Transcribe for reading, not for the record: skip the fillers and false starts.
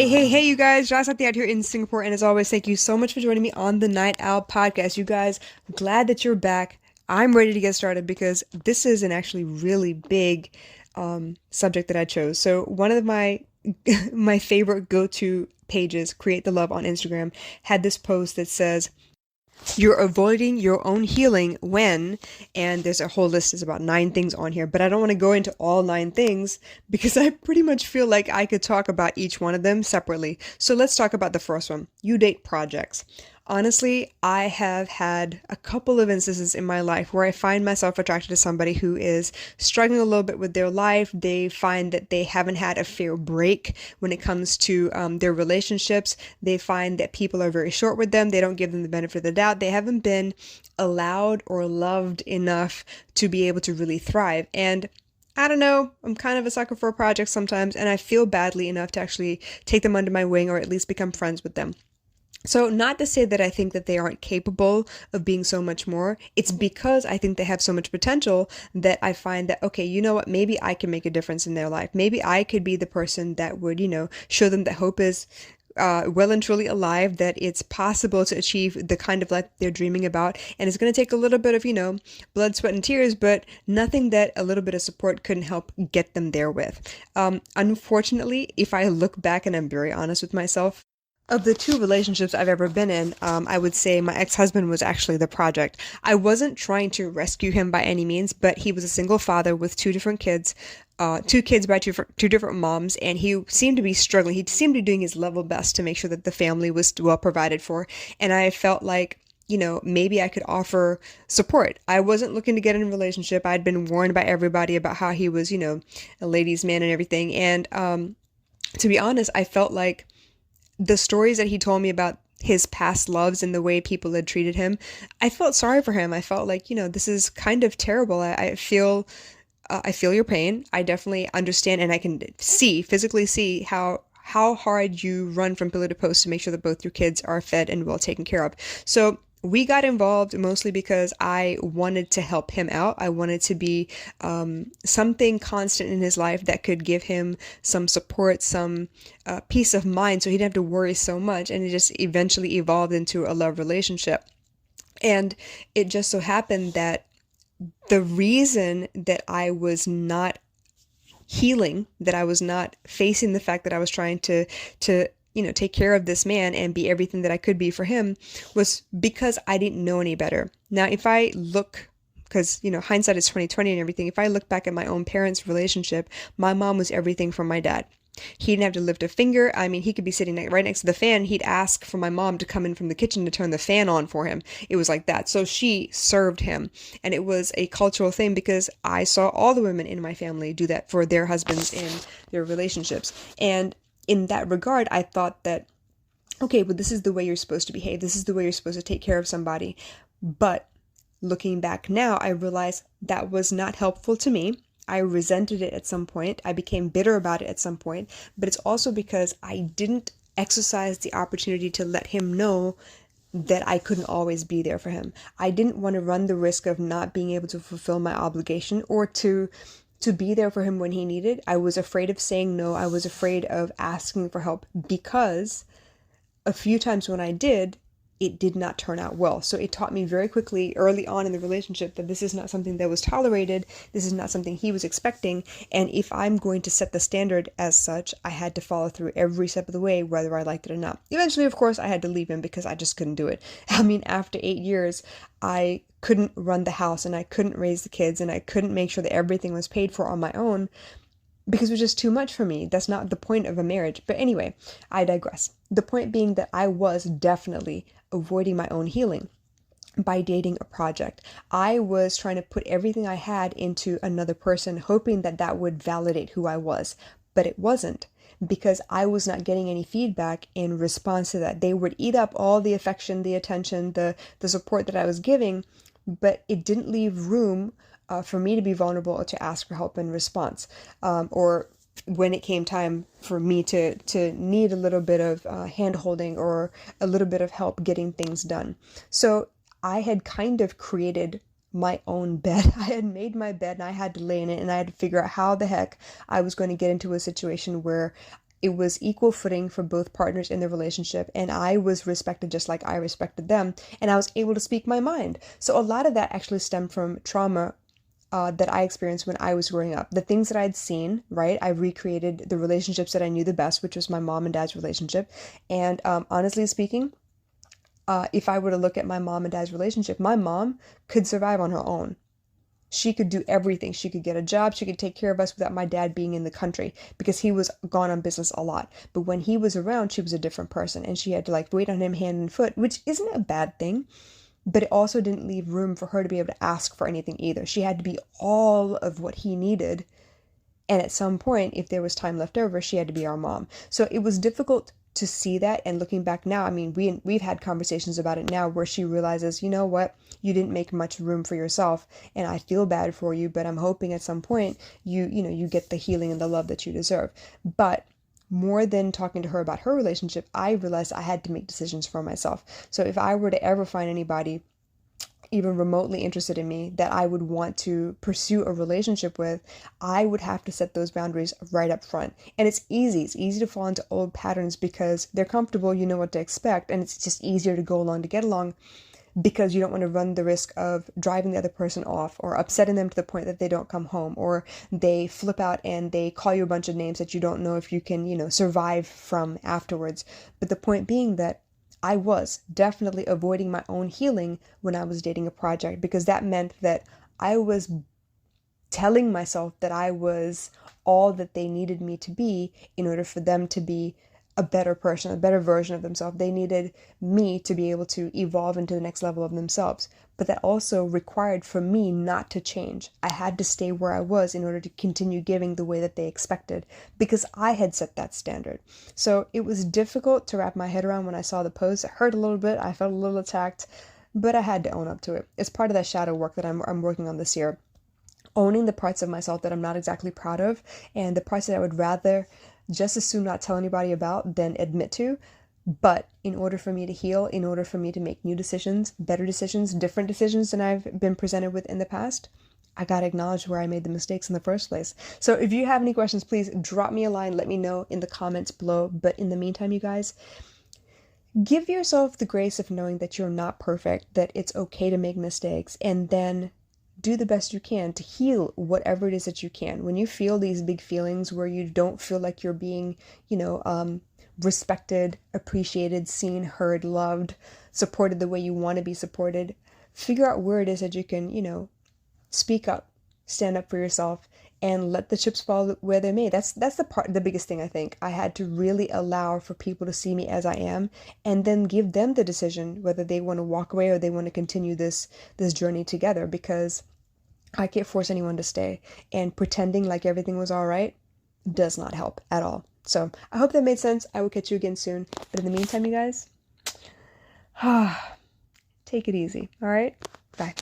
Hey, you guys, Josh out here in Singapore, and as always, thank you so much for joining me on the Night Owl podcast. You guys, glad that you're back. I'm ready to get started because this is an actually really big subject that I chose. So one of my my favorite go-to pages, Create the Love on Instagram, had this post that says, "You're avoiding your own healing when," and there's a whole list, there's about 9 things on here, but I don't want to go into all 9 things because I pretty much feel like I could talk about each one of them separately. So let's talk about the first one, you date projects. Honestly, I have had a couple of instances in my life where I find myself attracted to somebody who is struggling a little bit with their life. They find that they haven't had a fair break when it comes to their relationships. They find that people are very short with them. They don't give them the benefit of the doubt. They haven't been allowed or loved enough to be able to really thrive. And I don't know, I'm kind of a sucker for a project sometimes, and I feel badly enough to actually take them under my wing or at least become friends with them. So, not to say that I think that they aren't capable of being so much more. It's because I think they have so much potential that I find that, okay, you know what? Maybe I can make a difference in their life. Maybe I could be the person that would, show them that hope is well and truly alive, that it's possible to achieve the kind of life they're dreaming about. And it's going to take a little bit of, blood, sweat, and tears, but nothing that a little bit of support couldn't help get them there with. Unfortunately, if I look back and I'm very honest with myself, of the 2 relationships I've ever been in, I would say my ex-husband was actually the project. I wasn't trying to rescue him by any means, but he was a single father with 2 different kids, 2 kids by two different moms, and he seemed to be struggling. He seemed to be doing his level best to make sure that the family was well provided for. And I felt like, maybe I could offer support. I wasn't looking to get in a relationship. I'd been warned by everybody about how he was, a ladies' man and everything. And to be honest, I felt like the stories that he told me about his past loves and the way people had treated him, I felt sorry for him. I felt like, this is kind of terrible. I feel your pain. I definitely understand, and I can physically see how hard you run from pillar to post to make sure that both your kids are fed and well taken care of. So we got involved mostly because I wanted to help him out. I wanted to be something constant in his life that could give him some support, some peace of mind, so he didn't have to worry so much. And it just eventually evolved into a love relationship. And it just so happened that the reason that I was not healing, that I was not facing the fact that I was trying to take care of this man and be everything that I could be for him, was because I didn't know any better. Now, if I look, because, hindsight is 2020 and everything, if I look back at my own parents' relationship, my mom was everything for my dad. He didn't have to lift a finger. I mean, he could be sitting right next to the fan. He'd ask for my mom to come in from the kitchen to turn the fan on for him. It was like that. So she served him. And it was a cultural thing because I saw all the women in my family do that for their husbands in their relationships. And in that regard, I thought that, okay, well, this is the way you're supposed to behave. This is the way you're supposed to take care of somebody. But looking back now, I realized that was not helpful to me. I resented it at some point. I became bitter about it at some point, but it's also because I didn't exercise the opportunity to let him know that I couldn't always be there for him. I didn't want to run the risk of not being able to fulfill my obligation or to be there for him when he needed. I was afraid of saying no. I was afraid of asking for help because a few times when I did, it did not turn out well. So it taught me very quickly early on in the relationship that this is not something that was tolerated. This is not something he was expecting. And if I'm going to set the standard as such, I had to follow through every step of the way, whether I liked it or not. Eventually, of course, I had to leave him because I just couldn't do it. I mean, after 8 years, I couldn't run the house and I couldn't raise the kids and I couldn't make sure that everything was paid for on my own, because it was just too much for me. That's not the point of a marriage. But anyway, I digress. The point being that I was definitely avoiding my own healing by dating a project. I was trying to put everything I had into another person, hoping that that would validate who I was. But it wasn't, because I was not getting any feedback in response to that. They would eat up all the affection, the attention, the support that I was giving, but it didn't leave room for me to be vulnerable or to ask for help in response, or when it came time for me to need a little bit of hand holding or a little bit of help getting things done. So I had kind of created my own bed. I had made my bed and I had to lay in it, and I had to figure out how the heck I was going to get into a situation where it was equal footing for both partners in the relationship, and I was respected just like I respected them, and I was able to speak my mind. So a lot of that actually stemmed from trauma that I experienced when I was growing up. The things that I'd seen, right? I recreated the relationships that I knew the best, which was my mom and dad's relationship. And honestly speaking, if I were to look at my mom and dad's relationship, my mom could survive on her own. She could do everything. She could get a job. She could take care of us without my dad being in the country because he was gone on business a lot. But when he was around, she was a different person and she had to like wait on him hand and foot, which isn't a bad thing. But it also didn't leave room for her to be able to ask for anything either. She had to be all of what he needed. And at some point, if there was time left over, she had to be our mom. So it was difficult to see that. And looking back now, I mean, we've had conversations about it now where she realizes, you know what, you didn't make much room for yourself, and I feel bad for you. But I'm hoping at some point you get the healing and the love that you deserve. But more than talking to her about her relationship, I realized I had to make decisions for myself. So if I were to ever find anybody even remotely interested in me that I would want to pursue a relationship with, I would have to set those boundaries right up front. And it's easy. It's easy to fall into old patterns because they're comfortable, you know what to expect, and it's just easier to go along to get along because you don't want to run the risk of driving the other person off or upsetting them to the point that they don't come home or they flip out and they call you a bunch of names that you don't know if you can, survive from afterwards. But the point being that I was definitely avoiding my own healing when I was dating a project because that meant that I was telling myself that I was all that they needed me to be in order for them to be a better person, a better version of themselves. They needed me to be able to evolve into the next level of themselves. But that also required for me not to change. I had to stay where I was in order to continue giving the way that they expected because I had set that standard. So it was difficult to wrap my head around when I saw the post. It hurt a little bit. I felt a little attacked, but I had to own up to it. It's part of that shadow work that I'm working on this year. Owning the parts of myself that I'm not exactly proud of and the parts that I would rather just as soon not tell anybody about than admit to. But in order for me to heal, in order for me to make new decisions, better decisions, different decisions than I've been presented with in the past, I gotta acknowledge where I made the mistakes in the first place. So if you have any questions, please drop me a line, let me know in the comments below. But in the meantime, you guys, give yourself the grace of knowing that you're not perfect, that it's okay to make mistakes, and then do the best you can to heal whatever it is that you can. When you feel these big feelings where you don't feel like you're being, respected, appreciated, seen, heard, loved, supported the way you want to be supported, figure out where it is that you can, speak up, stand up for yourself, and let the chips fall where they may. That's the biggest thing I think. I had to really allow for people to see me as I am, and then give them the decision whether they want to walk away or they want to continue this journey together. Because I can't force anyone to stay, and pretending like everything was all right does not help at all. So I hope that made sense. I will catch you again soon. But in the meantime, you guys, take it easy. All right? Bye.